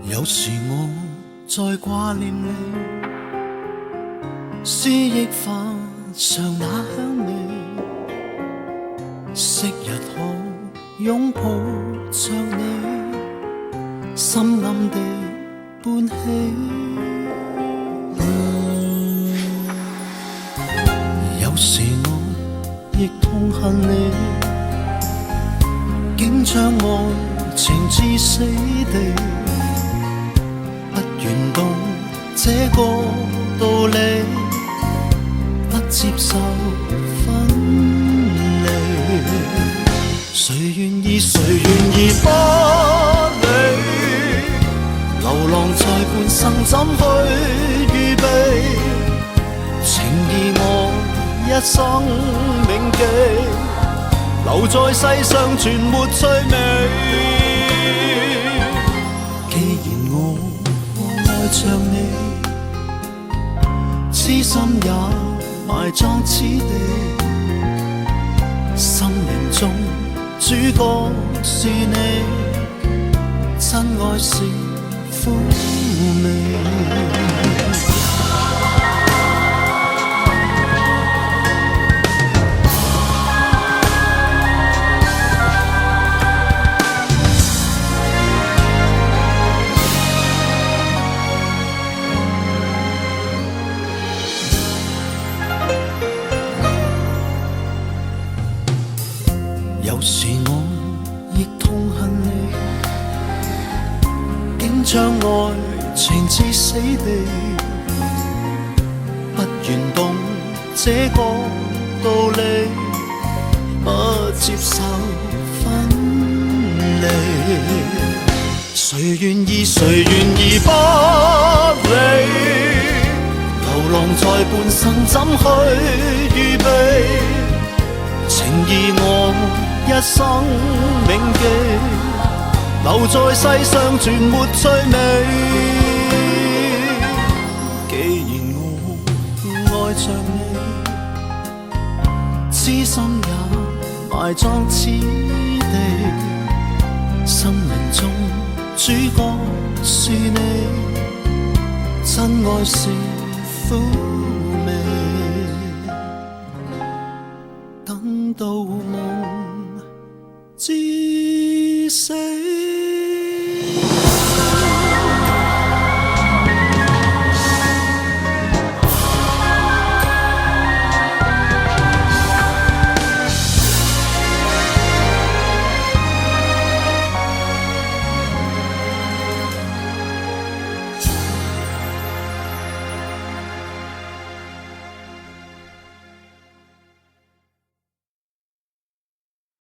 有時我在掛念你，思憶飯上那香味，昔日可擁抱着你，心暗地歡喜。有時我亦痛恨你，竟將愛情至死地。不願懂這個道理，不接受分離。誰願意誰願意不理，流浪在半生怎去預備？情義我一生銘記，留在世上全沒趣味。既然我愛着你，痴心也埋葬此地，生命中主角是你，真愛是苦味。有時我亦痛恨你，竟將愛情至死地，不願懂這個道理，不接受分離。誰願意誰願意不理，流浪在半生怎去預備？情義我一生銘記，留在世上全沒趣味。既然我愛着你，痴心也埋葬此地，生命中主角是你，真愛是苦味。等到夢至死。